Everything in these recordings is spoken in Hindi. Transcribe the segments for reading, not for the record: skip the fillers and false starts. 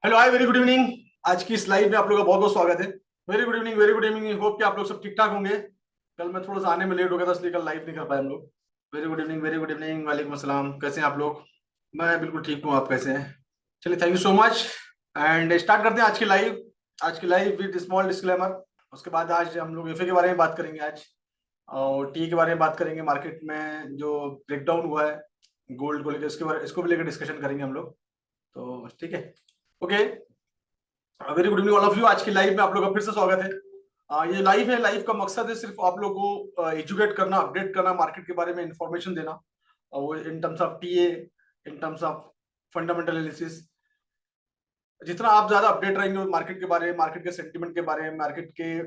Hello hi, very good evening. आज की स्लाइड में आप लोगों का बहुत बहुत स्वागत है। Very good evening, very good evening. Hope कि आप लोग सब ठीक ठाक होंगे। कल मैं थोड़ा सा आने में लेट हो गया था, इसलिए कल लाइव नहीं कर पाए हम लोग। Very good evening, very good evening, वालेकुम अस्सलाम। कैसे हैं आप लोग? मैं बिल्कुल ठीक हूँ, आप कैसे हैं? चलिए, thank you so much. And start करते हैं आज की लाइव। आज की लाइव विद स्मॉल डिस्क्लेमर। उसके बाद आज हम लोग एफए के बारे में बात करेंगे आज, और टी के बारे में बात करेंगे। मार्केट में जो ब्रेकडाउन हुआ है गोल्ड को लेकर, इसके बारे इसको भी लेकर डिस्कशन करेंगे हम लोग। तो ठीक है, okay. Very good evening all of you. आज की लाइव में आप लोग का फिर से स्वागत है। ये लाइव है, लाइव का मकसद है सिर्फ आप लोगों को एजुकेट करना, अपडेट करना, मार्केट के बारे में इंफॉर्मेशन देना। और वो in terms of TA, in terms of fundamental analysis. जितना आप ज्यादा अपडेट रहेंगे मार्केट के बारे में, मार्केट के सेंटिमेंट के बारे में, मार्केट के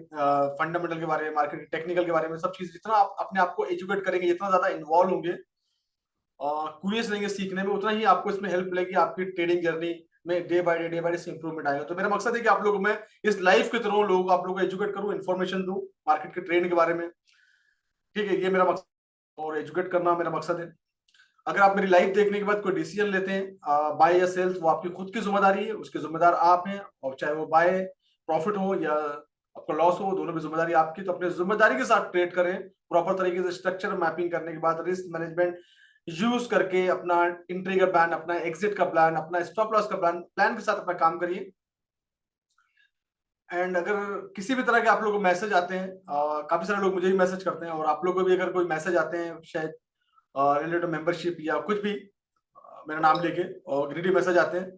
फंडामेंटल के बारे में, मार्केट के टेक्निकल के बारे में, सब चीज जितना आप अपने आप को एजुकेट करेंगे, जितना ज्यादा इन्वॉल्व होंगे, क्यूरियस रहेंगे सीखने में, उतना ही आपको इसमें हेल्प मिलेगी आपकी ट्रेडिंग जर्नी में। डे बाय डे से इंप्रूवमेंट आएगा। तो मेरा मकसद है कि आप लोग, मैं इस लाइफ के थ्रू लोगों को, आप लोगों को एजुकेट करूं, इन्फॉर्मेशन दूं मार्केट के ट्रेंड के बारे में। ठीक है, ये मेरा मकसद, और एजुकेट करना मेरा मकसद है। अगर आप मेरी लाइव देखने के बाद कोई डिसीजन लेते हैं बाय या सेल्स, वो आपकी खुद की जिम्मेदारी है, उसके जिम्मेदार आप हैं। और चाहे वो बाय प्रॉफिट हो या आपका लॉस हो, दोनों भी जिम्मेदारी आपकी। तो अपनी जिम्मेदारी के साथ ट्रेड करें, प्रॉपर तरीके से स्ट्रक्चर मैपिंग करने के बाद, रिस्क मैनेजमेंट यूज करके, अपना एंट्री का प्लान, अपना एग्जिट का प्लान, अपना स्टॉप लॉस का प्लान प्लान के साथ अपना काम करिए। एंड अगर किसी भी तरह के आप लोगों को मैसेज आते हैं, काफी सारे लोग मुझे भी मैसेज करते हैं, और आप लोगों को भी अगर कोई मैसेज आते हैं शायद रिलेटेड मेंबरशिप या कुछ भी, मेरा नाम लेके और ग्रीडी मैसेज आते हैं,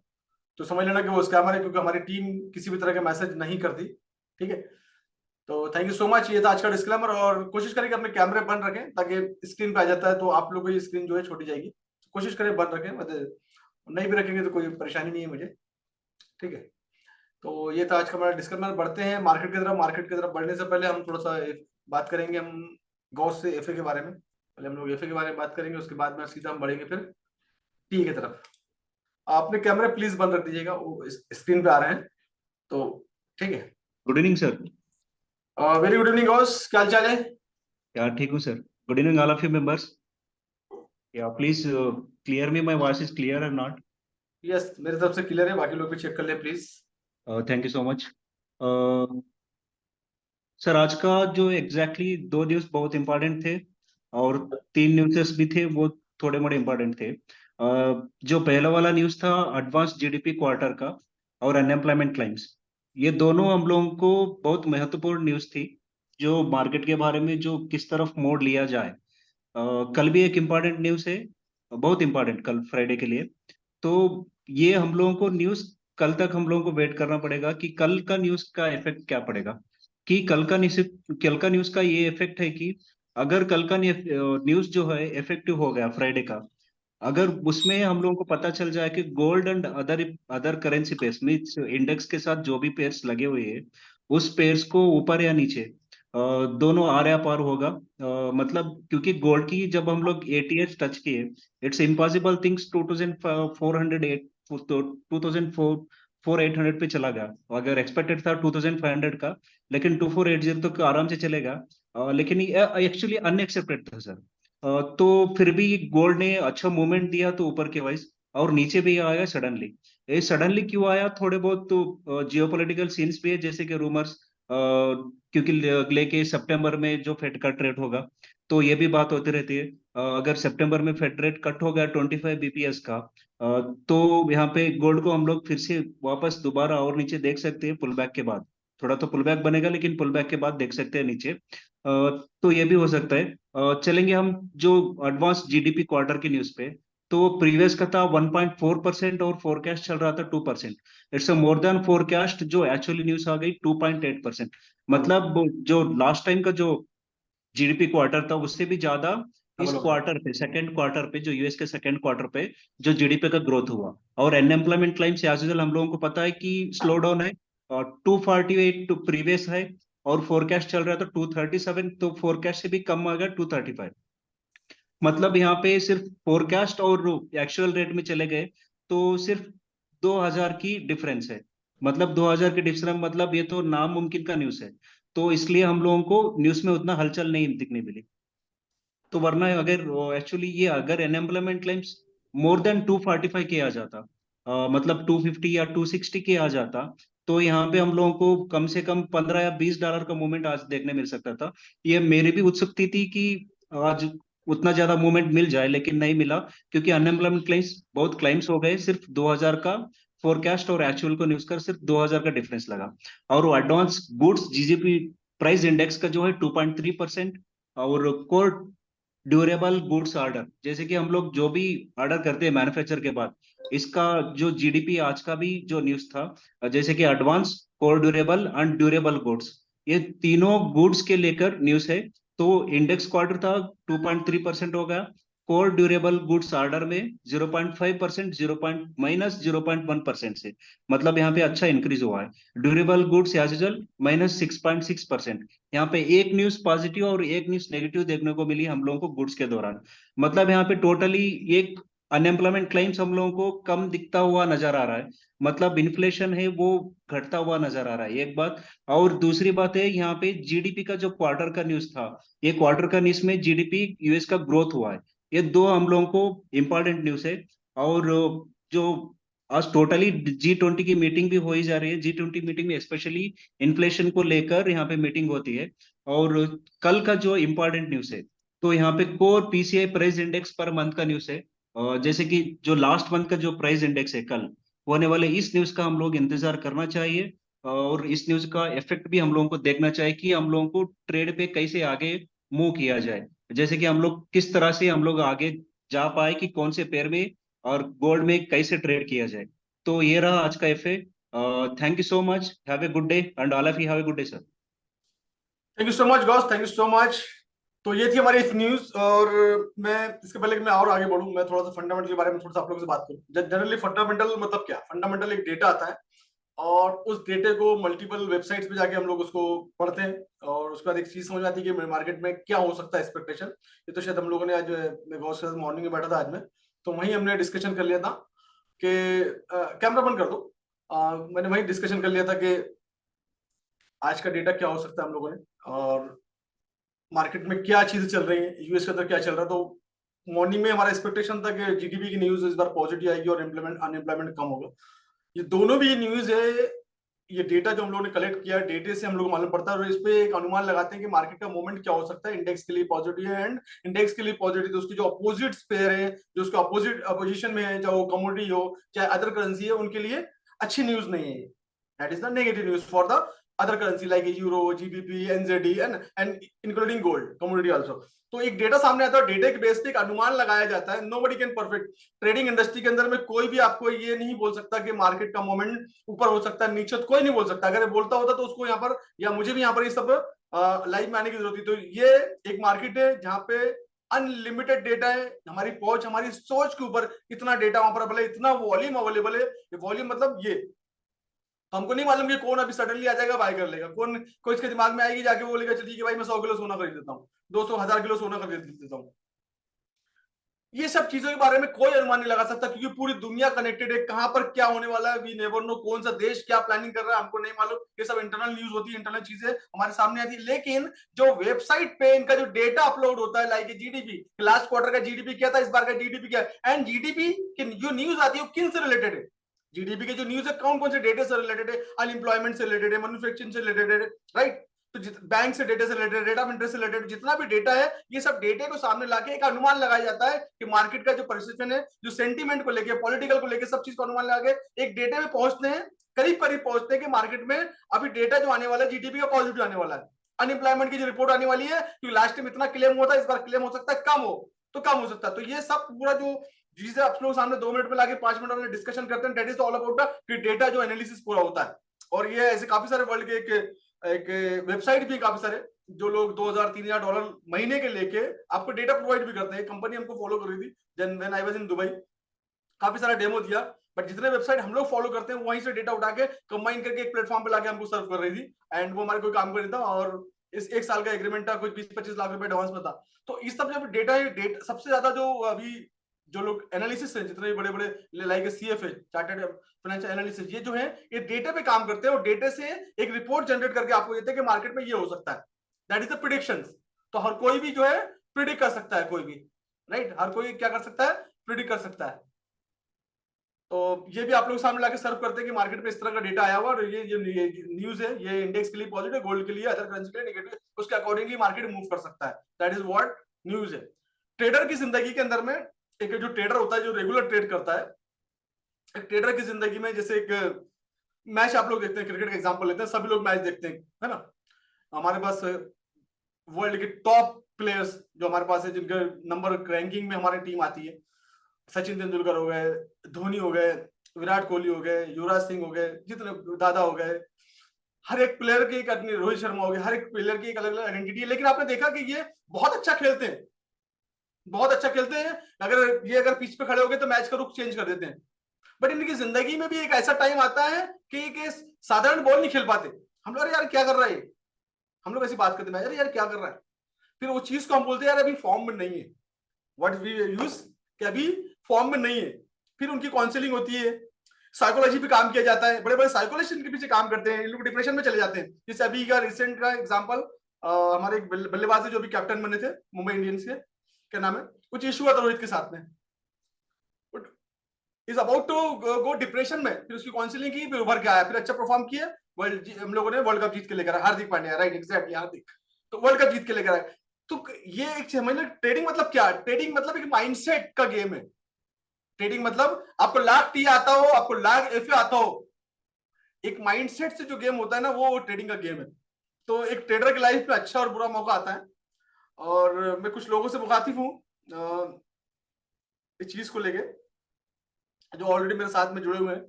तो समझ लेना कि वो स्कैमर है, क्योंकि हमारी टीम किसी भी तरह के मैसेज नहीं करती। ठीक है, तो थैंक यू सो मच। ये था आज का डिस्क्लेमर। और कोशिश करें कि अपने कैमरे बंद रखें, ताकि स्क्रीन पे आ जाता है तो आप लोगों की स्क्रीन जो है छोटी जाएगी। तो कोशिश करें बंद रखें, मतलब नहीं भी रखेंगे तो कोई परेशानी नहीं है मुझे। ठीक है, तो ये था आज का हमारा डिस्क्लेमर। बढ़ते हैं मार्केट की तरफ। मार्केट की तरफ बढ़ने से पहले हम थोड़ा सा बात करेंगे हम गॉस से एफए के बारे में। पहले हम लोग एफए के बारे में बात करेंगे, उसके बाद में सीधा हम बढ़ेंगे फिर टी की तरफ। आपने कैमरे प्लीज बंद रख दीजिएगा, वो स्क्रीन पे आ रहे हैं। तो ठीक है। Good evening sir. Very good evening guys, क्या हाल चाल है? या ठीक हूँ sir. Good evening all of you members. Yeah please clear me, my voice is clear और नॉट? यस, मेरी तरफ से क्लियर है, बाकी लोग भी चेक कर ले please. Thank you so much. Sir आज का जो एग्जैक्टली दो न्यूज़ बहुत इंपॉर्टेंट थे, और तीन न्यूज़ेस भी थे वो थोड़े मोड़े इंपॉर्टेंट थे। जो पहला वाला न्यूज़ था एडवांस जीडीपी क्वार्टर का, और अनएम्प्लॉयमेंट क्लाइम्स। ये दोनों हम लोगों को बहुत महत्वपूर्ण न्यूज़ थी, जो मार्केट के बारे में जो किस तरफ मोड़ लिया जाए। कल भी एक इम्पॉर्टेंट न्यूज़ है, बहुत इंपॉर्टेंट, कल फ्राइडे के लिए। तो ये हम लोगों को न्यूज़, कल तक हम लोगों को वेट करना पड़ेगा कि कल का न्यूज़ का इफेक्ट क्या पड़ेगा। कि कल का न्यूज़ का ये इफेक्ट है कि अगर कल का न्यूज़ जो है इफेक्टिव हो गया फ्राइडे का, अगर उसमें हम लोगों को पता चल जाए कि gold and other other currency pairs means index के साथ जो भी पेयर्स लगे हुए हैं, उस पेयर्स को ऊपर या नीचे दोनों आर या पार होगा। मतलब क्योंकि गोल्ड की जब हम लोग एटीएच टच किए, इट्स इम्पॉसिबल थिंग्स 2408, तो 2400 पे चला गया। अगर एक्सपेक्टेड था 2500 का, लेकिन 2480 तक आराम से चलेगा। लेकिन ये एक्चुअली अनएक्सेप्टेड था सर। तो फिर भी गोल्ड ने अच्छा मूवमेंट दिया तो ऊपर के वाइज, और नीचे भी आया सडनली। ये सडनली क्यों आया? थोड़े बहुत तो जियोपॉलिटिकल सीन्स भी है, जैसे कि रूमर्स, क्योंकि लेके सितंबर में जो फेड कट रेट होगा, तो ये भी बात होती रहती है। अगर सितंबर में फेड रेट कट हो गया 25 बीपीएस का, तो यहाँ पे गोल्ड को हम लोग फिर से वापस दोबारा और नीचे देख सकते हैं पुल बैक के बाद। थोड़ा तो पुल बैक बनेगा, लेकिन पुल बैक के बाद देख सकते हैं नीचे। तो ये भी हो सकता है। चलेंगे हम जो एडवांस जीडीपी क्वार्टर की न्यूज पे। तो प्रीवियस का था 1.4%, और फोरकास्ट चल रहा था 2%। It's a more than forecast, जो एक्चुअली न्यूज आ गई 2.8%। डबल मतलब जो लास्ट टाइम का जो जीडीपी क्वार्टर था उससे भी ज्यादा इस डबल हो गया। क्वार्टर पे, सेकंड क्वार्टर पे, जो यूएस के सेकंड क्वार्टर पे जो जीडीपी का ग्रोथ हुआ। और अनएम्प्लॉयमेंट क्लाइम्स एज यूजुअल हम लोगों को पता है कि स्लो डाउन है, और 248 टू प्रीवियस है, और फोरकास्ट चल रहा था 237, तो फोरकास्ट से भी कम आ गया 235। मतलब यहाँ पे सिर्फ फोरकास्ट और एक्चुअल रेट में चले गए तो सिर्फ 2000 की डिफरेंस है। मतलब 2000 की डिफरेंस, मतलब ये तो नामुमकिन का न्यूज़ है। तो इसलिए हम लोगों को न्यूज़ में उतना हलचल नहीं दिखने मिली। तो वरना अगर एक्चुअली ये अगर अनएम्प्लॉयमेंट क्लेम्स मोर देन 245 के आ जाता, मतलब 250 या 260 के आ जाता, तो यहाँ पे हम लोगों को कम से कम $15 या $20 का मूवमेंट आज देखने मिल सकता था। ये मेरी भी उत्सुकता थी कि आज उतना ज्यादा मूवमेंट मिल जाए, लेकिन नहीं मिला, क्योंकि अनएम्प्लॉयमेंट क्लेम्स बहुत क्लाइम्स हो गए। सिर्फ 2000 का फोरकास्ट और एक्चुअल को न्यूज कर सिर्फ 2000 का डिफरेंस लगा। और वो advance goods GDP price index का जो है 2.3%। और कोर ड्यूरेबल गुड्स ऑर्डर, जैसे कि हम लोग जो भी ऑर्डर करते हैं मैन्युफैक्चर के बाद, इसका जो जीडीपी आज का भी जो न्यूज था, जैसे कि advance, core durable and durable goods, ये तीनों गुड्स के लेकर न्यूज है। तो इंडेक्स क्वार्टर था 2.3% हो गया। कोर ड्यूरेबल गुड्स ऑर्डर में 0.5%, 0.1% से, मतलब यहाँ पे अच्छा इंक्रीज हुआ है। Durable goods as usual -6.6%। यहाँ पे एक न्यूज पॉजिटिव और एक न्यूज नेगेटिव देखने को मिली हम लोगों को गुड्स के दौरान। मतलब यहाँ पे टोटली एक अनएम्प्लॉयमेंट क्लेम्स हम लोगों को कम दिखता हुआ नजर आ रहा है। मतलब इन्फ्लेशन है वो घटता हुआ नजर आ रहा है, एक बात। और दूसरी बात है, यहाँ पे जीडीपी का जो क्वार्टर का न्यूज था, ये क्वार्टर का न्यूज में जीडीपी यूएस का ग्रोथ हुआ है। ये दो हम लोगों को इम्पोर्टेंट न्यूज है। और जो आज टोटली G20 की मीटिंग भी हो ही जा रही है। G20 मीटिंग में स्पेशली इन्फ्लेशन को लेकर यहाँ पे मीटिंग होती है। और कल का जो इम्पोर्टेंट न्यूज है, तो यहाँ पे core PCI price index per month का न्यूज है। जैसे कि जो लास्ट मंथ का जो प्राइस इंडेक्स है कल होने वाले, इस न्यूज का हम लोग इंतजार करना चाहिए। और इस न्यूज का इफेक्ट भी हम लोगों को देखना चाहिए कि हम लोगों को ट्रेड पे कैसे आगे मूव किया जाए। जैसे कि हम लोग किस तरह से हम लोग आगे जा पाए, कि कौन से पेयर में और गोल्ड में कैसे ट्रेड किया जाए। तो ये रहा आज का FA. Thank you so much, have a good day, and all of you have a good day sir. Thank you so much Gauss, thank you so much. तो ये थी हमारी न्यूज। और मैं इसके पहले कि मैं और आगे बढ़ूं, मैं थोड़ा सा फंडामेंटल के बारे में थोड़ा सा आप लोगों से बात करूं। जनरली फंडामेंटल मतलब क्या? फंडामेंटल एक डेटा आता है और उस डेटे को मल्टीपल वेबसाइट्स पे जाके हम लोग उसको पढ़ते हैं, और उसके बाद एक चीज समझ आती है कि मार्केट में क्या हो सकता है एक्सपेक्टेशन। ये तो शायद हम लोगों ने आज, मैं गौस के साथ मॉर्निंग में बैठा था आज में, तो वहीं हमने डिस्कशन कर लिया था कि कैमरा बंद कर दो। मैंने वहीं डिस्कशन कर लिया था कि आज का डेटा क्या हो सकता है हम लोगों ने, और मार्केट में क्या चीजें चल रही हैं, यूएस के अंदर क्या चल रहा है। तो मॉर्निंग में हमारा एक्सपेक्टेशन था कि जीडीपी की न्यूज इस बार पॉजिटिव आएगी और अनएम्प्लॉयमेंट कम होगा। ये दोनों भी न्यूज है। ये डेटा जो हम लोगों ने कलेक्ट किया, डेटे से हम लोग को मालूम पड़ता है, और इस पे एक अनुमान लगाते हैं कि मार्केट का मूवमेंट क्या हो सकता है। इंडेक्स के लिए पॉजिटिव है, एंड इंडेक्स के लिए पॉजिटिव तो उसकी जो अपोजिट पेयर है, जो उसका अपोजिट अपोजिशन में है, चाहे वो कमोडिटी हो चाहे अदर करेंसी है, उनके लिए अच्छी न्यूज नहीं है। That is the negative news for the other currency like euro, GBP, NZD and including gold commodity also. तो एक डेटा सामने आता है, डेटा के बेस पे एक अनुमान लगाया जाता है। Nobody can perfect. Trading industry के अंदर में कोई भी आपको ये नहीं बोल सकता कि मार्केट का मोमेंट ऊपर हो सकता है, नीचे, कोई नहीं बोल सकता। अगर ये बोलता होता तो उसको यहाँ पर या मुझे भी यहाँ पर ये सब लाइव में आने की जरूरत थी। तो ये एक मार्केट है जहाँ पे अनलिमिटेड डेटा है। हमारी पहुंच, हमारी सोच के ऊपर इतना डेटा वहां पर अवेलेबल है, इतना वॉल्यूम अवेलेबल है। ये वॉल्यूम मतलब ये, तो हमको नहीं मालूम कि कौन अभी सडनली आ जाएगा बाय कर लेगा। कौन कोई इसके दिमाग में आएगी जाके बोलेगा चलिए कि भाई मैं 100 किलो सोना खरीद देता हूँ, 200 1000 किलो सोना खरीद देता हूँ। ये सब चीजों के बारे में कोई अनुमान नहीं लगा सकता, क्योंकि पूरी दुनिया कनेक्टेड है। कहां पर क्या होने वाला है वी नेवर नो। कौन सा देश क्या प्लानिंग कर रहा है हमको नहीं मालूम। ये सब इंटरनल न्यूज होती है, इंटरनल चीजें हमारे सामने आती है। लेकिन जो वेबसाइट पे इनका जो डेटा अपलोड होता है, लाइक जीडीपी, लास्ट क्वार्टर का जीडीपी क्या था, इस बार का जीडीपी क्या है, एंड जीडीपी की जो न्यूज आती है वो किन से रिलेटेड है। जीडीपी के जो न्यूज है कौन कौन से डेटा से रिलेटेड है, अनएम्प्लॉयमेंट से रिलेटेड है, मैन्युफैक्चरिंग से रिलेटेड है, राइट। तो बैंक से डेटा से रिलेटेड, रेट ऑफ इंटरेस्ट से रिलेटेड, जितना भी डेटा है, ये सब डेटे को सामने लाके एक अनुमान लगाया जाता है कि मार्केट का जो परसेप्शन है, जो सेंटीमेंट को लेके, पॉलिटिकल को लेके, सब चीज को अनुमान लगा के एक डेटे में पहुंचते हैं, करीब करीब पहुंचते हैं कि मार्केट में अभी डेटा जो आने वाला है जीडीपी का पॉजिटिव आने वाला है। अनएम्प्लॉयमेंट की जो रिपोर्ट आने वाली है, क्योंकि लास्ट टाइम इतना क्लेम हुआ था, इस बार क्लेम हो सकता है कम हो, तो कम हो सकता है। तो ये सब पूरा जो जिसे आप लोग सामने 2 मिनट में लाके 5 मिनट में डिस्कशन करते हैं, that is all about the data जो एनालिसिस पूरा होता है। और ये ऐसे काफी सारे वर्ल्ड के एक वेबसाइट भी काफी सारे जो लोग $2000-3000 महीने के लेके आपको डेटा प्रोवाइड भी करते हैं। कंपनी हमको फॉलो कर रही थी when I was in Dubai, काफी सारा डेमो दिया। बट जितने वेबसाइट हम लोग फॉलो करते हैं वहीं से डेटा उठा के कंबाइन करके एक प्लेटफॉर्म पे लाके हमको सर्व कर रही थी, एंड वो हमारे कोई काम कर रही था। और इस 1 साल का एग्रीमेंट था, कुछ 20-25 लाख रुपए एडवांस में था। तो इस सब जब डेटा है, डेटा सबसे ज्यादा जो अभी जो लोग एनालिसिस है, जितने बड़े बड़े like CFA, chartered financial analysis, ये जो है ये डेटा पे काम करते हैं, और डेटा से एक रिपोर्ट जनरेट करके आपको देते हैं कि मार्केट में ये हो सकता है। That is the prediction. तो हर कोई भी जो है प्रिडिक्ट कर सकता है, कोई भी, राइट, हर कोई क्या कर सकता है, प्रिडिक्ट कर सकता है। तो ये भी आप लोगों के सामने लाके सर्व करते हैं कि मार्केट में इस तरह का डेटा आया हुआ और ये न्यूज है, ये इंडेक्स के लिए पॉजिटिव, गोल्ड के लिए, अदर करेंसी के लिए नेगेटिव, उसके अकॉर्डिंगली मार्केट मूव कर सकता है। दैट इज व्हाट न्यूज है। ट्रेडर की जिंदगी के अंदर में एक जो ट्रेडर होता है, जो रेगुलर ट्रेड करता है, एक ट्रेडर की जिंदगी में जैसे एक मैच आप लोग देखते हैं, क्रिकेट का एग्जांपल लेते हैं, सभी लोग मैच देखते हैं, है ना। हमारे पास वर्ल्ड के टॉप प्लेयर्स जो हमारे पास है, जिनके नंबर रैंकिंग में हमारी टीम आती है, सचिन तेंदुलकर हो गए, धोनी हो गए, विराट कोहली हो गए, युवराज सिंह हो गए, जितने दादा हो गए, हर एक प्लेयर की एक अपनी, रोहित शर्मा हो गए, हर एक प्लेयर की एक अलग अलग आइडेंटिटी है। लेकिन आपने देखा कि ये बहुत अच्छा खेलते हैं, बहुत अच्छा खेलते हैं। अगर पिच पे खड़े हो गए तो मैच का रुख चेंज कर देते हैं। बट इनकी जिंदगी में भी एक ऐसा टाइम आता है कि साधारण बॉल नहीं खेल पाते। हम लोग, अरे यार क्या कर रहा है, हम लोग ऐसी बात करते हैं, अरे यार क्या कर रहा है, फिर वो चीज को हम बोलते हैं यार अभी फॉर्म में नहीं है, व्हाट वी यूज, कि अभी फॉर्म में नहीं है। फिर उनकी काउंसलिंग होती है, साइकोलॉजी पे काम किया जाता है, बड़े बड़े साइकोलॉजिस्ट इनके पीछे काम करते हैं, इन लोग डिप्रेशन में चले जाते हैं। जैसे अभी का रिसेंट का एग्जांपल, हमारे एक बल्लेबाज है जो अभी कैप्टन बने थे मुंबई इंडियंस के, क्या नाम है, कुछ इशू हुआ था रोहित के साथ में, is about to go depression में, फिर उसकी काउंसलिंग की, फिर उभर के आया, फिर अच्छा परफॉर्म किया, हम लोगों ने वर्ल्ड कप जीत के लेकर आया, हार्दिक पांड्या, राइट, एग्जैक्टली हार्दिक, तो वर्ल्ड कप जीत के लेकर आया। तो ये एक समझ लो, ट्रेडिंग मतलब क्या, ट्रेडिंग मतलब एक माइंडसेट का गेम है। ट्रेडिंग मतलब आपको लाख टी आता हो, आपको लाख एफ आता हो, एक माइंडसेट से जो गेम होता है ना, वो ट्रेडिंग का गेम है। तो एक ट्रेडर की लाइफ में अच्छा और बुरा मौका आता है, और मैं कुछ लोगों से मुखातिब हूँ इस चीज को लेके, जो ऑलरेडी मेरे साथ में जुड़े हुए हैं।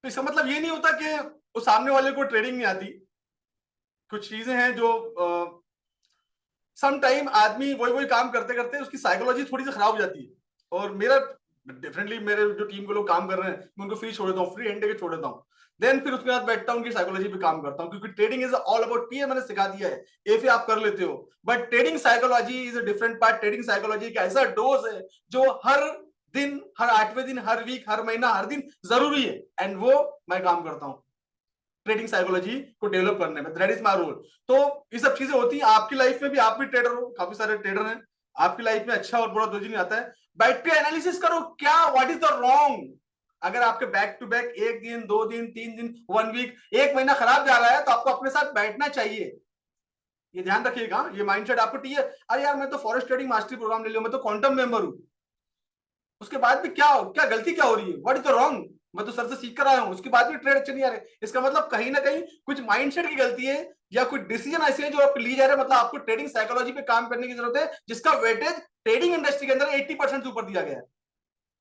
तो इसका मतलब ये नहीं होता कि वो सामने वाले को ट्रेडिंग नहीं आती। कुछ चीजें हैं जो सम टाइम आदमी वही वही काम करते करते उसकी साइकोलॉजी थोड़ी सी खराब हो जाती है। और मेरा डेफिनेटली, मेरे जो टीम के लोग काम कर रहे हैं, मैं उनको फ्री छोड़ देता हूँ, फ्री हैंड के छोड़ देता हूँ, देन फिर उसके बाद बैठता हूँ, उनकी साइकोलॉजी पे काम करता हूँ, क्योंकि trading is all about P, मैंने सिखा दिया है, एफ आप कर लेते हो, but trading psychology is a different part. Trading psychology एक ऐसा डोज है जो हर दिन, हर 8वें दिन, हर वीक, हर महीना, हर दिन जरूरी है, एंड वो मैं काम करता हूँ ट्रेडिंग साइकोलॉजी को डेवलप करने में। That is my role. तो ये सब चीजें होती हैं आपकी लाइफ में भी, आप भी ट्रेडर हो, काफी सारे ट्रेडर हैं आपकी लाइफ में, अच्छा और बुरा दो दिन आता है। बैठ के एनालिसिस करो, क्या व्हाट इज द रॉन्ग। अगर आपके बैक टू बैक 1 दिन, 2 दिन, 3 दिन, 1 वीक, 1 महीना खराब जा रहा है, तो आपको अपने साथ बैठना चाहिए। ये ध्यान रखिएगा, ये माइंडसेट आपको चाहिए। अरे यार मैं तो फॉरेस्ट ट्रेडिंग मास्टरी प्रोग्राम ले लिया, मैं तो क्वांटम मेंबर हूं, उसके बाद भी क्या क्या गलती क्या हो रही है, व्हाट इज द रॉन्ग। मैं तो सर से सीख कर आया हूं, उसके बाद भी ट्रेड अच्छे नहीं आ रहे, इसका मतलब कहीं ना कहीं कुछ माइंडसेट की गलती है, या कुछ डिसीजन ऐसे है जो आप ली जा रहे हैं। मतलब आपको ट्रेडिंग साइकोलॉजी पे काम करने की जरूरत है, जिसका वेटेज ट्रेडिंग इंडस्ट्री के अंदर 80% से ऊपर दिया गया है।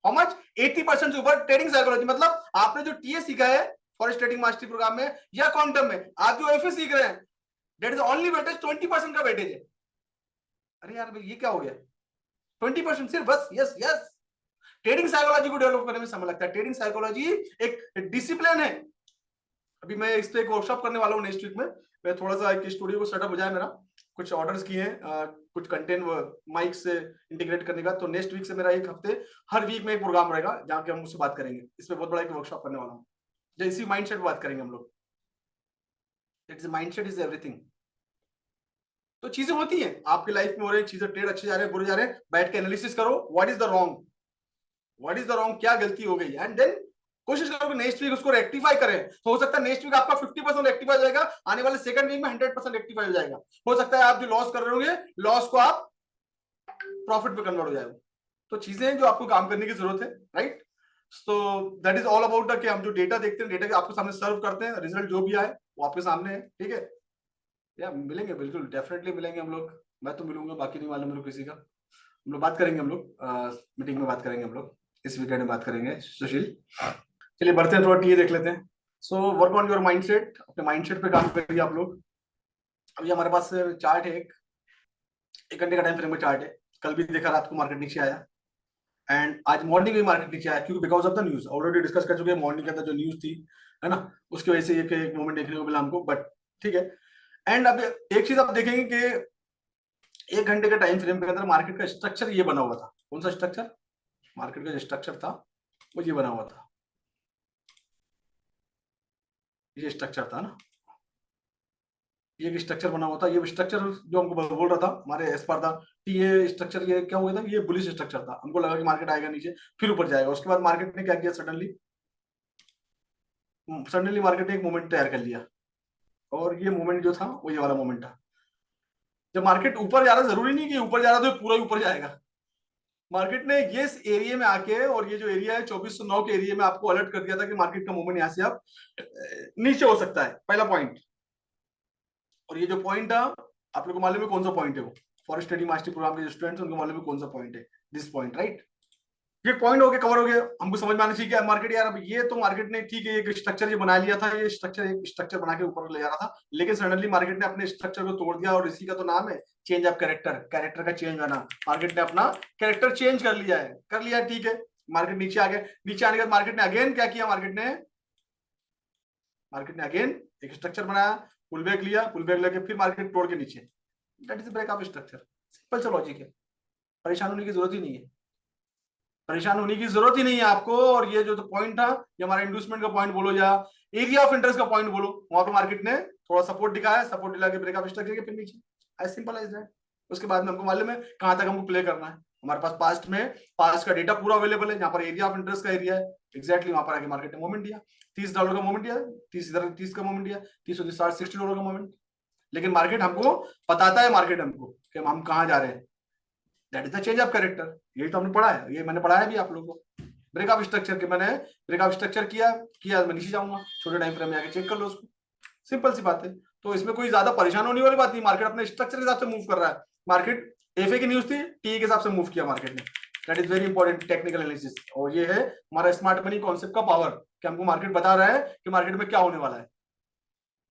हाउ मच, 80% से ऊपर ट्रेडिंग साइकोलॉजी। मतलब आपने जो टीए सीखा है फॉरेस्ट ट्रेडिंग मास्टरी प्रोग्राम में या क्वांटम में, आप जो एफए सीख रहे हैं, दैट इज ओनली वेटेज 20% का वेटेज है। अरे यार ये क्या हो गया, 20% सिर्फ, बस, यस यस। ट्रेडिंग साइकोलॉजी को डेवलप करने में समय लगता है। ट्रेडिंग साइकोलॉजी एक डिसिप्लिन है। अभी मैं इस पे एक वर्कशॉप करने वाला हूँ नेक्स्ट वीक में। मैं थोड़ा सा एक स्टूडियो को सेटअप हो जाए मेरा, कुछ ऑर्डर्स किए हैं, कुछ कंटेंट माइक से इंटीग्रेट करने का। तो नेक्स्ट वीक से मेरा एक हफ्ते हर वीक में एक प्रोग्राम रहेगा, जहाँ के हम उससे बात करेंगे। इसमें बहुत बड़ा एक वर्कशॉप करने वाला हूँ, जो इसी माइंडसेट पर बात करेंगे हम लोग। It's mindset is everything. तो चीजें होती हैं आपकी लाइफ में, हो रही चीजें, ट्रेड अच्छे जा रहे हैं, बुरे जा रहे हैं, बैठ के एनालिसिस करो, what is the wrong, what is the wrong, क्या गलती हो गई, एंड देन कोशिश करो कि नेक्स्ट वीक उसको रेक्टिफाई करें। तो हो सकता है नेक्स्ट वीक आपका 50% रेक्टिफाई हो जाएगा, आने वाले सेकंड वीक में 100% रेक्टिफाई हो जाएगा। हो सकता है आप जो लॉस कर रहे होंगे, लॉस को आप प्रॉफिट पे कन्वर्ट हो जाएगा। तो चीजें जो आपको काम करने की जरूरत है, right. So that is all about the, कि हम जो डेटा देखते हैं, डेटा आपके सामने सर्व करते हैं, रिजल्ट जो भी आए वो आपके सामने है, ठीक है। या मिलेंगे, बिल्कुल डेफिनेटली मिलेंगे हम लोग, मैं तो मिलूंगा, बाकी नहीं मालूम मेरे को किसी का। हम लोग बात करेंगे, हम लोग मीटिंग में बात करेंगे, हम लोग इस वीकेंड में बात करेंगे, सुशील। चलिए बढ़ते हैं, थोड़ा टीए देख लेते हैं। So work on your mindset, अपने माइंडसेट पे काम करिए आप लोग। अभी हमारे पास चार्ट है, एक घंटे का टाइम फ्रेम में चार्ट है। कल भी देखा, रात को मार्केट नीचे आया, एंड आज मॉर्निंग में मार्केट नीचे आया, क्योंकि because of the news already discuss कर चुके हैं। मॉर्निंग के अंदर जो न्यूज थी, है ना, उसकी वजह से एक मूवमेंट देखने को मिला हमको, बट ठीक है। एंड अब एक चीज आप देखेंगे कि 1 घंटे के टाइम फ्रेम के अंदर मार्केट का स्ट्रक्चर ये बना हुआ था। कौन सा स्ट्रक्चर, मार्केट का जो स्ट्रक्चर था वो ये बना हुआ था, ये स्ट्रक्चर था ना, ये एक स्ट्रक्चर बना हुआ था। ये स्ट्रक्चर जो हमको बोल रहा था हमारे एस पर था कि ये स्ट्रक्चर ये क्या हुआ था, ये बुलिश स्ट्रक्चर था। हमको लगा कि मार्केट आएगा नीचे फिर ऊपर जाएगा। उसके बाद मार्केट ने क्या किया, सडनली मार्केट ने एक मोमेंट तैयार कर लिया, और ये मोमेंट जो था वो ये वाला मोमेंट था। जब मार्केट ऊपर जा रहा है, जरूरी नहीं कि ऊपर जा रहा है तो पूरा ही ऊपर जाएगा। मार्केट ने ये इस एरिया में आके, और ये जो एरिया है 2409 के एरिया में आपको अलर्ट कर दिया था कि मार्केट का मूवमेंट यहां से अब नीचे हो सकता है, पहला पॉइंट। और ये जो पॉइंट था, आप लोगों को मालूम है कौन सा पॉइंट है वो, फॉरेस्ट ट्रेडिंग मास्टर प्रोग्राम के जो स्टूडेंट्स उनको मालूम है कौन सा पॉइंट है, दिस पॉइंट, राइट। ये पॉइंट हो गया, कवर हो गया, हमको समझ में आना चाहिए कि मार्केट यार अब ये तो मार्केट ने ठीक है एक स्ट्रक्चर ये बना लिया था, ये स्ट्रक्चर एक स्ट्रक्चर बना के ऊपर ले जा रहा था, लेकिन सडनली मार्केट ने अपने स्ट्रक्चर को तोड़ दिया। और इसी का तो नाम है चेंज ऑफ कैरेक्टर, कैरेक्टर का चेंज होना। मार्केट ने अपना कैरेक्टर चेंज कर लिया है, ठीक है। मार्केट नीचे आ गया, नीचे आने के बाद मार्केट ने अगेन क्या किया, मार्केट ने अगेन एक स्ट्रक्चर बनाया, पुल बैक लिया, पुल बैक लेके फिर मार्केट तोड़ के नीचे, that is break of structure. Simple सा लॉजिक है, परेशान होने की जरूरत ही नहीं है, परेशान होने की जरूरत ही नहीं है आपको। और ये जो तो पॉइंट था, ये हमारा इंड्यूसमेंट का पॉइंट बोलो या एरिया ऑफ इंटरेस्ट का पॉइंट बोलो, वहां पे मार्केट ने थोड़ा सपोर्ट दिखाया, सपोर्ट दिला के ब्रेक ऑफ स्ट्रक्चर के फिर नीचे, एज सिंपल एज दैट। उसके बाद में हमको मालूम है कहां तक हमको प्ले करना है। हमारे पास पास्ट का डेटा पूरा अवेलेबल है, यहाँ पर एरिया ऑफ इंटरेस्ट का एरिया है, एग्जैक्टली वहां पर आके मार्केट ने मोमेंट दिया, $30 का मोमेंट दिया, 30 का मोमेंट दिया, 30 $60 का मोमेंट। लेकिन मार्केट हमको बताता है, मार्केट हमको कि हम कहाँ जा रहे हैं, that is the change of character. यही तो हमने पढ़ा है, ये मैंने पढ़ाया भी आप लोगों को। ब्रेक ऑफ स्ट्रक्चर के मैंने ब्रेक ऑफ स्ट्रक्चर किया मैं नीचे जाऊंगा, छोटे टाइम फ्रेम में आके चेक कर लो उसको, सिंपल सी बात है। तो इसमें कोई ज्यादा परेशान होने वाली बात नहीं, मार्केट अपने स्ट्रक्चर के हिसाब से मूव कर रहा है। मार्केट एफए की न्यूज थी, टी के हिसाब से मूव किया मार्केट ने, that is very important technical analysis. और ये है हमारा स्मार्ट मनी कॉन्सेप्ट का पावर, कि हमको मार्केट बता रहा है कि मार्केट में क्या होने वाला है,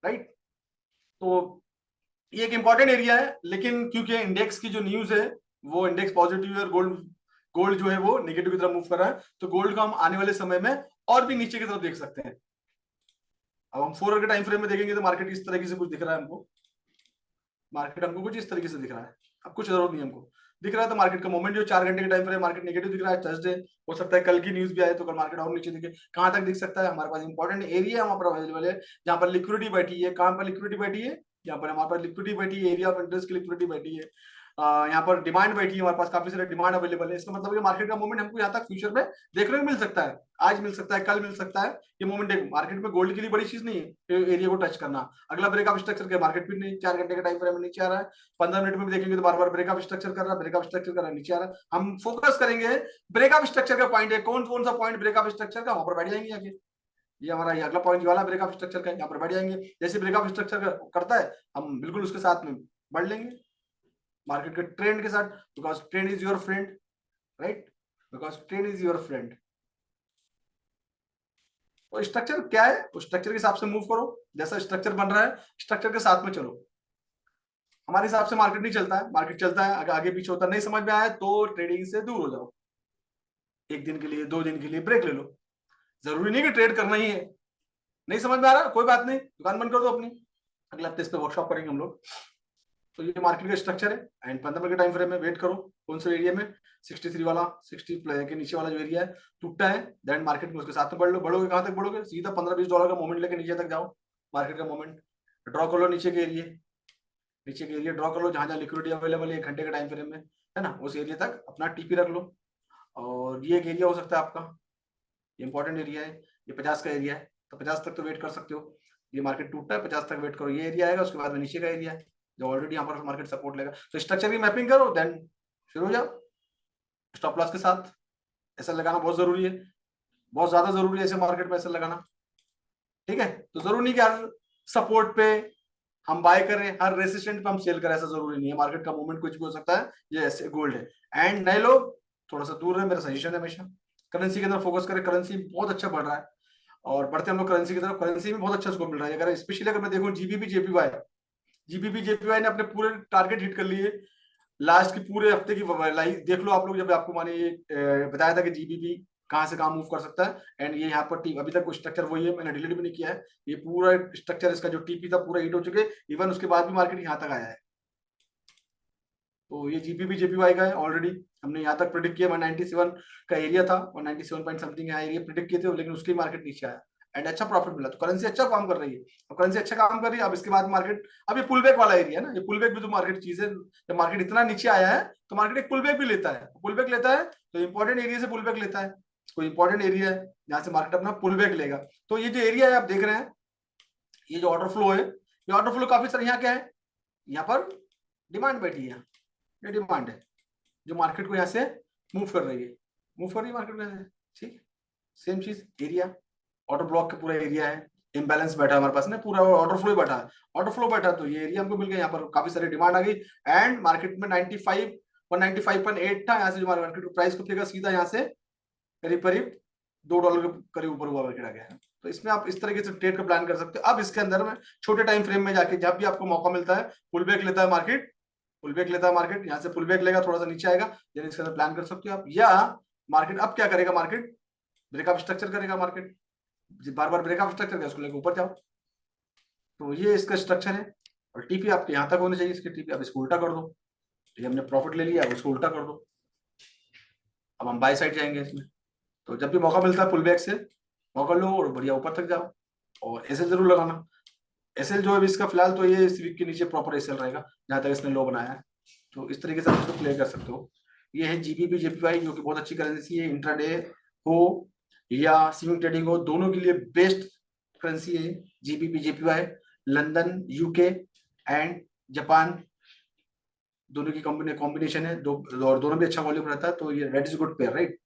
राइट। तो ये एक इंपॉर्टेंट एरिया है, लेकिन क्योंकि इंडेक्स की जो न्यूज है वो इंडेक्स पॉजिटिव है, और गोल्ड जो है वो नेगेटिव की तरफ मूव कर रहा है, तो गोल्ड को हम आने वाले समय में और भी नीचे की तरफ देख सकते हैं। अब हम 4 आवर के टाइम फ्रेम में देखेंगे तो मार्केट इस तरीके से कुछ दिख रहा है हमको, मार्केट हमको कुछ इस तरीके से दिख रहा है। अब कुछ जरूरत नहीं हमको दिख रहा है, तो मार्केट का मोमेंट जो 4 घंटे के टाइम फ्रेम मार्केट नेगेटिव दिख रहा है, थर्सडे हो सकता है कल की न्यूज भी आए तो कल मार्केट और नीचे दिखे। कहां तक दिख सकता है, हमारे पास इंपॉर्टेंट एरिया वहां पर अवेलेबल है जहां पर लिक्विडिटी बैठी है। कहां पर लिक्विडिटी बैठी है, यहाँ पर हमारे पास लिक्विडिटी बैठी है, एरिया ऑफ इंटरेस्ट की लिक्विडिटी बैठी है, यहाँ पर डिमांड बैठी है, हमारे पास काफी सारे डिमांड अवेलेबल है। इसका मतलब ये मार्केट का मूवमेंट हमको यहाँ तक फ्यूचर में देखने को मिल सकता है, आज मिल सकता है, कल मिल सकता है। ये मूवमेंट मार्केट में गोल्ड के लिए बड़ी चीज नहीं है एरिया को टच करना। अगला ब्रेक ऑफ स्ट्रक्चर के मार्केट भी नहीं 4 घंटे के टाइम फ्रेम में नीचे आ रहा है, 15 मिनट में भी देखेंगे तो बार बार ब्रेक ऑफ स्ट्रक्चर कर रहा है, ब्रेक ऑफ स्ट्रक्चर कर रहा है, नीचे आ रहा है। हम फोकस करेंगे ब्रेक ऑफ स्ट्रक्चर का पॉइंट है, कौन कौन सा पॉइंट ब्रेक ऑफ स्ट्रक्चर का, वहां पर बैठ जाएंगे आगे। ये हमारा ये अगला पॉइंट वाला ब्रेक ऑफ स्ट्रक्चर का, यहाँ पर बैठ जाएंगे। जैसे ब्रेक ऑफ स्ट्रक्चर करता है हम बिल्कुल उसके साथ में बढ़ लेंगे मार्केट के ट्रेंड के साथ, because trend is your friend, right, because trend is your friend. तो स्ट्रक्चर क्या है, उस स्ट्रक्चर के हिसाब से मूव करो, जैसा स्ट्रक्चर बन रहा है स्ट्रक्चर के साथ में चलो। हमारे हिसाब से मार्केट नहीं चलता है, मार्केट चलता है अगर आगे पीछे होता नहीं समझ में आया तो ट्रेडिंग से दूर हो जाओ, एक दिन के लिए 2 दिन के लिए ब्रेक ले लो। जरूरी नहीं कि ट्रेड करना ही है, नहीं समझ में आ रहा कोई बात नहीं, दुकान बंद कर दो अपनी, अगले हफ्ते इस पे वर्कशॉप करेंगे हम लोग। तो ये मार्केट का स्ट्रक्चर है एंड 15 मिनट के टाइम फ्रेम में वेट करो, कौन से एरिया में 63 वाला 60 के नीचे वाला जो एरिया है टूटता है, देन मार्केट में उसके साथ में बढ़ लो। बढ़ोगे कहां तक बढ़ोगे, सीधा $15-20 का मोमेंट लेके नीचे तक जाओ, मार्केट का मोमेंट ड्रॉ कर लो, नीचे के एरिया ड्रॉ कर लो, जहां जहां लिक्विडिटी अवेलेबल है 1 घंटे के टाइम फ्रेम में, है ना, उस एरिया तक अपना टीपी रख लो। और ये एक एरिया हो सकता है आपका, इंपॉर्टेंट एरिया है, ये 50 का एरिया है, तो 50 तक तो वेट कर सकते हो। ये मार्केट टूटता है 50 तक वेट करो, ये एरिया आएगा, उसके बाद में नीचे का एरिया है जो ऑलरेडी यहाँ पर मार्केट सपोर्ट लेगा। तो स्ट्रक्चर की मैपिंग करो, देन शुरू हो जाओ। स्टॉप लॉस के साथ ऐसा लगाना बहुत जरूरी है, बहुत ज्यादा जरूरी है ऐसे मार्केट में ऐसा लगाना, ठीक है। तो जरूरी नहीं कि हर सपोर्ट पे हम बाय करें, हर रेसिस्टेंट पे हम सेल करें, ऐसा जरूरी नहीं है। मार्केट का मूवमेंट कुछ भी हो सकता है, ये ऐसे गोल्ड है। एंड नए लोग थोड़ा सा दूर रहे, मेरा सजेशन है हमेशा करेंसी के अंदर फोकस करें, करेंसी बहुत अच्छा बढ़ रहा है और बढ़ते हम लोग करेंसी की तरफ, करेंसी में बहुत अच्छा स्कोप मिल रहा है। अगर स्पेशली अगर मैं देखूं जीबीपी जेपीवाई ने अपने पूरे टारगेट हिट कर लिए लास्ट की पूरे हफ्ते की देख लो आप लोग, जब आपको माने बताया था कि जीबीपी कहां से कहां मूव कर सकता है। एंड ये यहाँ पर अभी तक स्ट्रक्चर वही है, मैंने डिलीट भी नहीं किया है, ये पूरा स्ट्रक्चर इसका जो टीपी था पूरा हिट हो चुके, इवन उसके बाद भी मार्केट यहाँ तक आया है। तो ये जीपीपी जेपीवाई का है, ऑलरेडी हमने यहाँ तक प्रिडिक्ट किया, 197 का एरिया था, 197 पॉइंट समथिंग यहाँ एरिया प्रिडिक्ट किए थे, लेकिन उसकी मार्केट नीचे आया। एंड अच्छा प्रॉफिट मिला, तो करेंसी अच्छा काम कर रही है। अब करेंसी अच्छा काम कर रही है, अब इसके बाद मार्केट, अब ये पुल बैक वाला एरिया है ना, ये पुल बैक भी तो मार्केट चीज है। जब मार्केट इतना नीचे आया है तो मार्केट एक पुल बैक भी लेता है, पुल बैक लेता है तो इंपॉर्टेंट एरिया से पुल बैक लेता है। कोई इंपॉर्टेंट एरिया है जहां से मार्केट अपना पुल बैक लेगा। तो ये जो एरिया है आप देख रहे हैं, ये जो ऑर्डर फ्लो है, ये ऑर्डर फ्लो काफी सारे यहाँ क्या है, यहाँ पर डिमांड बैठी है, ये डिमांड है जो मार्केट को यहाँ से मूव कर रही है, मूव कर रही है मार्केट को यहाँ से। ठीक, सेम चीज एरिया, ऑर्डर ब्लॉक का पूरा एरिया है, इम्बैलेंस बैठा है हमारे पास ना, पूरा ऑर्डर फ्लो बैठा है, ऑर्डर फ्लो बैठा, तो ये एरिया हमको मिल गया, यहाँ पर काफी सारी डिमांड आ गई। एंड मार्केट में 95 195.8 था, यहाँ से जो मार्केट को प्राइस को फिगर सीधा यहाँ से करीब करीब $2 के करीब ऊपर हुआ मार्केट आ गया है। तो इसमें आप इस तरीके से ट्रेड का प्लान कर सकते हो। अब इसके अंदर में छोटे टाइम फ्रेम में जाके जब भी आपको मौका मिलता है, पुल बैक लेता है मार्केट, पुल बैक लेता है मार्केट, यहाँ से पुल बैक लेगा, थोड़ा सा नीचे आएगा, यानी इसके अंदर प्लान कर सकते हो आप। या मार्केट अब क्या करेगा, मार्केट ब्रेकअप स्ट्रक्चर करेगा, मार्केट बार बार ब्रेकअप स्ट्रक्चर करेगा, उसको लेकर ऊपर जाओ। तो ये इसका स्ट्रक्चर है। और टीपी आपके यहाँ तक होनी चाहिए, इसकी टीपी आप इसको उल्टा कर दो, ये हमने प्रॉफिट ले लिया, उसको उल्टा कर दो। अब हम बाय साइड जाएंगे इसमें, तो जब भी मौका मिलता है पुल बैक से मौका लो और बढ़िया ऊपर तक जाओ। और एसएल जरूर लगाना, एसएल जो है इसका फिलहाल तो ये इस वीक के नीचे प्रॉपर एसएल रहेगा जहां तक इसने लो बनाया है। तो इस तरीके से आप इसको प्ले कर सकते हो। ये है जीबीपी जेपीवाई, जो कि बहुत अच्छी करेंसी है, इंट्राडे हो या स्विंग ट्रेडिंग हो, दोनों के लिए बेस्ट करेंसी है GBP JPY. London, UK and Japan दोनों की कॉम्बिनेशन है, दो और दोनों भी अच्छा वॉल्यूम रहता है, तो ये rate is good pair, right.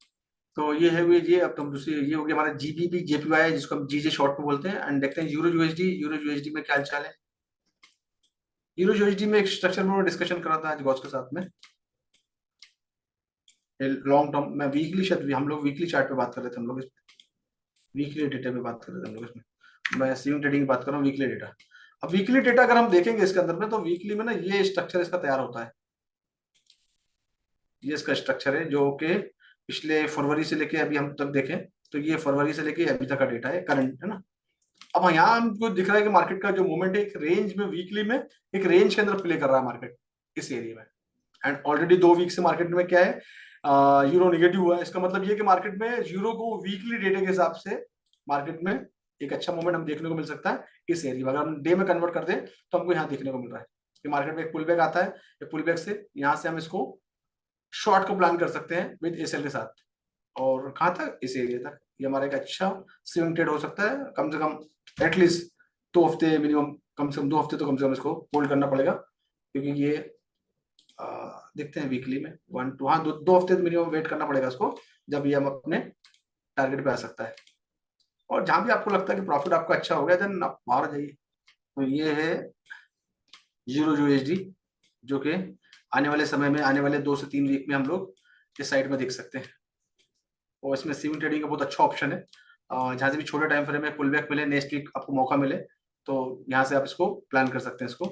तो ये है ये, अब तुम दूसरी, ये हो गया हमारा जीबीपी जेपीवाई जिसको हम जीजे शॉर्ट में बोलते हैं। एंड देखते हैं यूरो यूएसडी, यूरो यूएसडी में क्या चाल है। यूरो यूएसडी में एक स्ट्रक्चर में डिस्कशन करा था आज गॉस के साथ में, लॉन्ग टर्म में, वीकली शायद हम लोग वीकली चार्ट पे बात कर रहे थे, हम लोग वीकली डेटा पे बात कर रहे थे हम लोग इसमें। मैं स्विंग ट्रेडिंग की बात कर रहा हूँ, वीकली डेटा। अब वीकली डेटा अगर हम देखेंगे इसके अंदर में, तो वीकली में ना ये स्ट्रक्चर इसका तैयार होता है, ये इसका स्ट्रक्चर है जो कि पिछले फरवरी से लेके अभी हम तक देखें तो ये फरवरी से लेके अभी तक का डेटा है, करंट है ना। अब यहाँ हमको दिख रहा है कि मार्केट का जो मूवमेंट है एक रेंज में, वीकली में एक रेंज के अंदर प्ले कर रहा है मार्केट इस एरिया में। एंड ऑलरेडी 2 वीक से मार्केट में क्या है, यूरो निगेटिव हुआ है। इसका मतलब ये कि मार्केट में यूरो को वीकली डेटा के हिसाब से मार्केट में एक अच्छा मूवमेंट हम देखने को मिल सकता है इस एरिया में। अगर हम डे में कन्वर्ट कर दें तो हमको यहाँ देखने को मिल रहा है कि मार्केट में एक पुल बैक आता है, ये पुल बैक से यहाँ से हम इसको शॉर्ट को प्लान कर सकते हैं विद एसएल के साथ। और कहाँ तक, इस एरिया तक ये हमारा एक अच्छा स्विंग ट्रेड हो सकता है। कम से कम एटलीस्ट 2 हफ्ते मिनिमम, कम से कम 2 हफ्ते तो कम से कम इसको होल्ड करना पड़ेगा, क्योंकि ये देखते हैं वीकली में 1 2, हाँ 2 हफ्ते तो मिनिमम वेट करना पड़ेगा इसको, जब ये हम अपने टारगेट पे आ सकता है। और जहां भी आपको लगता है कि प्रॉफिट आपका अच्छा हो गया, देन आप बाहर जाइए। तो ये है यूरो यूएसडी, जो कि आने वाले समय में, आने वाले 2 से 3 वीक में हम लोग इस साइड में देख सकते हैं। और इसमें स्विंग ट्रेडिंग का बहुत अच्छा ऑप्शन है, जहां से भी छोटे टाइम फ्रेम में पुल बैक मिले, नेक्स्ट वीक आपको मौका मिले, तो यहाँ से आप इसको प्लान कर सकते हैं, इसको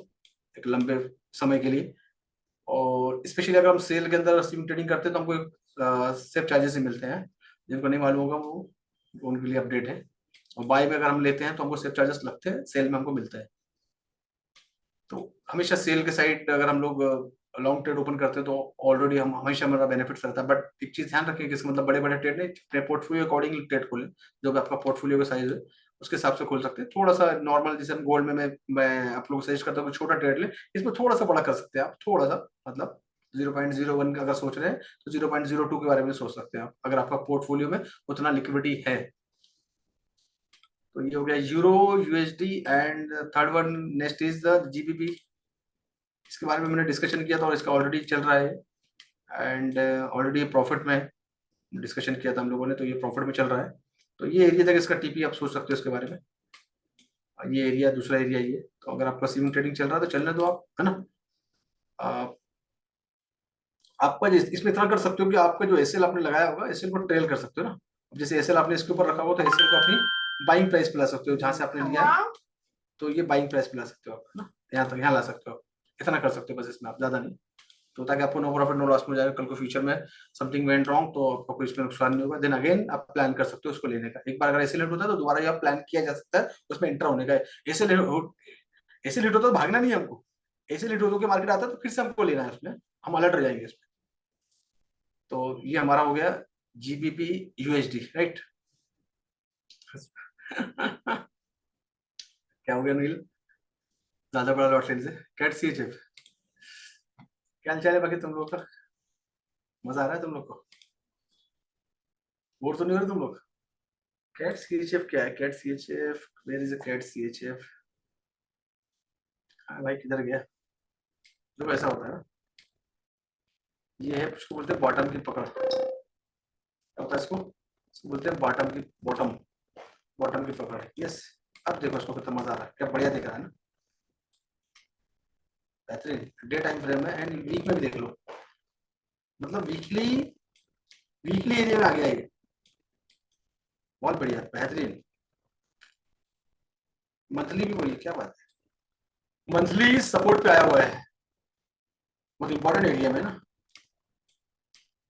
एक लंबे समय के लिए। और स्पेशली अगर हम सेल के अंदर स्विंग ट्रेडिंग करते हैं तो हमको सेफ चार्जेस ही मिलते हैं, जिनको नहीं मालूम होगा वो उनके लिए अपडेट है। और बाय में अगर हम लेते हैं तो हमको सेफ चार्जेस लगते हैं, सेल में हमको मिलता है। तो हमेशा सेल के साइड अगर हम लोग लॉन्ग ट्रेड ओपन करते हैं तो ऑलरेडी हम हमेशा हमारा बेनिफिट रहता है। बट एक चीज ध्यान रखें कि इसका मतलब बड़े बड़े ट्रेड नहीं, अपने पोर्टफोलियो अकॉर्डिंगली ट्रेड खोलें, जो भी आपका पोर्टफोलियो का साइज है उसके हिसाब से खोल सकते हैं। थोड़ा सा नॉर्मल, जैसे हम गोल्ड में मैं आप लोग सजेस्ट करता हूँ छोटा ट्रेड लें, इसमें थोड़ा सा बड़ा कर सकते हैं आप, थोड़ा सा मतलब 0.01 का अगर सोच रहे हैं तो 0.02 के बारे में सोच सकते हैं आप, अगर आपका पोर्टफोलियो में उतना लिक्विडिटी है। तो ये हो गया euro USD. And third one next is the GBP, इसके बारे में मैंने डिस्कशन किया था और इसका ऑलरेडी चल रहा है। एंड ऑलरेडी प्रॉफिट में डिस्कशन किया था हम लोगों ने, तो ये प्रॉफिट में चल रहा है। तो ये एरिया तक इसका टीपी आप सोच सकते हो इसके बारे में। ये एरिया, दूसरा एरिया ये, तो अगर आपका स्विंग ट्रेडिंग चल रहा है तो चलने दो आप, है ना। आपका इसमें इतना कर सकते हो कि आपका जो एसएल आपने लगाया होगा, एसएल को ट्रेल कर सकते हो ना। जैसे एसएल आपने इसके ऊपर रखा हो तो एसएल को अपनी बाइंग प्राइस पे ला सकते हो, जहां से आपने लिया है तो ये बाइंग प्राइस पे ला सकते हो आप, है ना। यहाँ तक यहाँ ला सकते हो, इतना कर सकते हो बस इसमें, आप ज्यादा नहीं। तो ताकि आपको नो प्रॉफिट नो लॉस में जाएगा, कल को फ्यूचर में समथिंग वेंट रॉन्ग तो आपको कोई इसमें नुकसान नहीं होगा। देन अगेन आप प्लान कर सकते हो उसको लेने का। एक बार अगर एसएल हिट होता है तो दोबारा ये प्लान किया जा सकता है उसमें एंटर होने का। एसएल हिट होता तो भागना नहीं है हमको, एसएल हिट होकर मार्केट आता है तो फिर से हमको लेना है उसमें, हम अलर्ट रह जाएंगे इसमें। तो ये हमारा हो गया जीबीपी यूएसडी, राइट। क्या हो गया नील, ज्यादा बड़ा लॉट लेने से? कैट सीएचएफ, क्या हाल चाल है बाकी तुम लोग का? मजा आ रहा है तुम लोग को? बोर तो नहीं हो रहे तुम लोग? कैट सीएचएफ क्या है? CAD CHF, where is a CAD CHF? हाँ भाई किधर गया? देखो ऐसा होता है ना, ये है उसको बोलते हैं बॉटम की पकड़, क्या होता है इसको? इसको बोलते हैं बॉटम की, बॉटम, बॉटम की पकड़। यस, अब देखो इसको कितना मजा आ रहा है, क्या बढ़िया दिख रहा है ना, बेहतरीन डे टाइम फ्रेम है एंड वीक में भी देख लो, मतलब वीकली, वीकली एरिया में आ गया ये, बहुत बढ़िया बेहतरीन। मंथली भी वही, क्या बात है, मंथली सपोर्ट पे आया हुआ है, बहुत इंपॉर्टेंट एरिया में ना,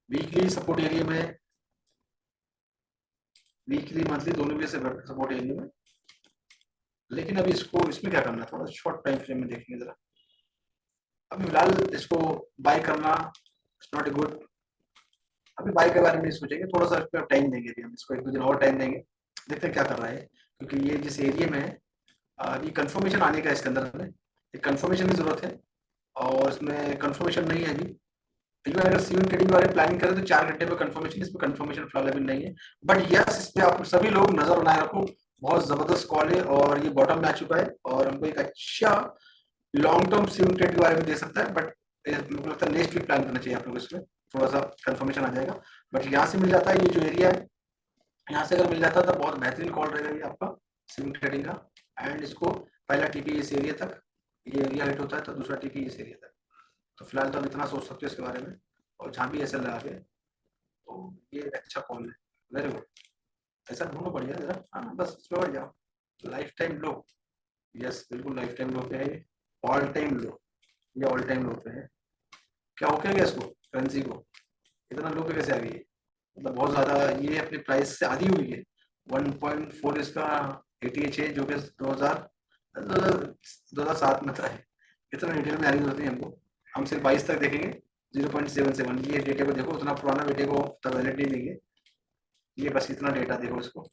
वीकली सपोर्ट एरिया में, वीकली मंथली दोनों में से सपोर्ट एरिया में। लेकिन अभी इसको, इसमें क्या करना है, थोड़ा शॉर्ट टाइम फ्रेम में देखेंगे जरा। अभी फिलहाल इसको बाय करना इट्स नॉट ए गुड, अभी बाय के बारे में नहीं सोचेंगे, थोड़ा सा इस पर टाइम देंगे, अभी हम इसको 1-2 दिन और टाइम देंगे, देखते हैं क्या कर रहा है, क्योंकि ये जिस एरिया में है अभी कंफर्मेशन आने का है, इसके अंदर में एक कंफर्मेशन की जरूरत है, और इसमें कंफर्मेशन नहीं है अभी। इवन अगर सीवन ट्रेडिंग के बारे में प्लानिंग करें तो 4 घंटे में कंफर्मेशन, इसमें कंफर्मेशन फिलहाल अभी नहीं है, बट यस इस पे आप सभी लोग नजर बनाए रखो, बहुत जबरदस्त कॉल है, और ये बॉटम में आ चुका है, और हमको एक अच्छा लॉन्ग टर्म सीवन ट्रेड के बारे में दे सकता है, बट मुझे लगता है नेक्स्ट वीक प्लान करना चाहिए आप लोग, इसमें थोड़ा सा कंफर्मेशन आ जाएगा, बट यहाँ से मिल जाता है, ये जो एरिया है यहाँ से अगर मिल जाता तो बहुत बेहतरीन कॉल रहेगा ये आपका स्विंग ट्रेडिंग का। एंड इसको पहला टीपी इस एरिया तक, ये एरिया हिट होता है तो दूसरा टीपी इस एरिया तक, तो फिलहाल तो हम इतना सोच सकते हैं इसके बारे में, और जहाँ भी ऐसा लगा के तो ये अच्छा कॉल है, वेरी गुड, ऐसा ढूंढो बढ़िया जरा, हाँ बस इसमें बढ़ जाओ, लाइफ टाइम लो, यस बिल्कुल लाइफ टाइम लो पे है, ऑल टाइम लो, ये ऑल टाइम लो पे है, क्या हो गया इसको करेंसी को, इतना लो पे कैसे आ गई, मतलब बहुत ज्यादा ये अपनी प्राइस से आधी हुई है, 1.4 इसका ATH है जो कि 2007 में था, इतना डिटेल में आने की जरूरत नहीं हमको, हम सिर्फ 22 तक देखेंगे, 0.77 ये डेटा को देखो, उतना पुराना डेटा को तब वैलिड नहीं देंगे, ये बस इतना डेटा देखो, इसको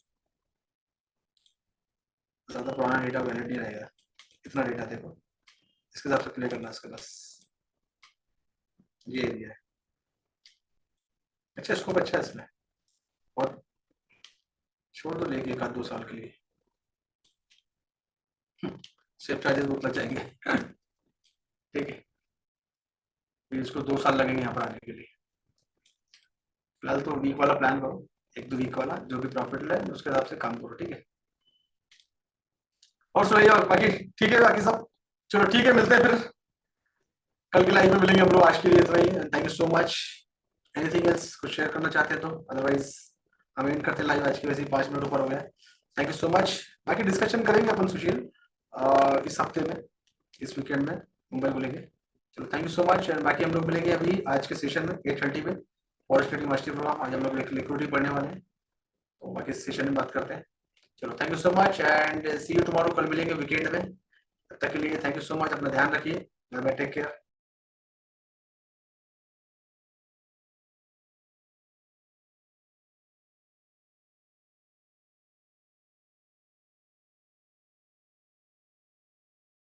ज्यादा पुराना डेटा वैलिड नहीं रहेगा, इतना डेटा देखो, इसके हिसाब से प्ले करना इसका, बस ये एरिया है, अच्छा स्कोप अच्छा है इसमें, और छोड़ दो लेके 1-2 साल के लिए, सेफ चार्जेस बहुत लग जाएंगे, ठीक है, फिर इसको 2 साल लगेंगे यहाँ पर आने के लिए, फिलहाल तो वीक वाला प्लान करो, 1-2 वीक वाला जो भी प्रॉफिट ले उसके हिसाब से काम करो, ठीक है, और सुनाइए, और बाकी ठीक है बाकी सब, चलो ठीक है, मिलते हैं फिर कल की लाइव में मिलेंगे हम लोग, आज के लिए इतना ही, thank you so much, anything else कुछ शेयर करना चाहते हैं तो, अदरवाइज हम एंड करते हैं लाइव, आज की वैसे ही 5 मिनट ऊपर हो गया, थैंक यू सो मच, बाकी डिस्कशन करेंगे अपन सुशील इस हफ्ते में, इस वीकेंड में मुंबई बोलेंगे, चलो thank you so much, and बाकी हम लोग मिलेंगे अभी आज के सेशन में 8:30 में, फॉरेस्ट ट्रेडिंग मास्टर प्रोग्राम, आज हम लोग लिक्विडिटी पढ़ने वाले हैं, तो बाकी इस सेशन में बात करते हैं, चलो thank you so much and see you tomorrow, कल मिलेंगे वीकेंड में, तब तक के लिए थैंक यू सो मच, अपना ध्यान रखिए, बाय बाय, टेक केयर।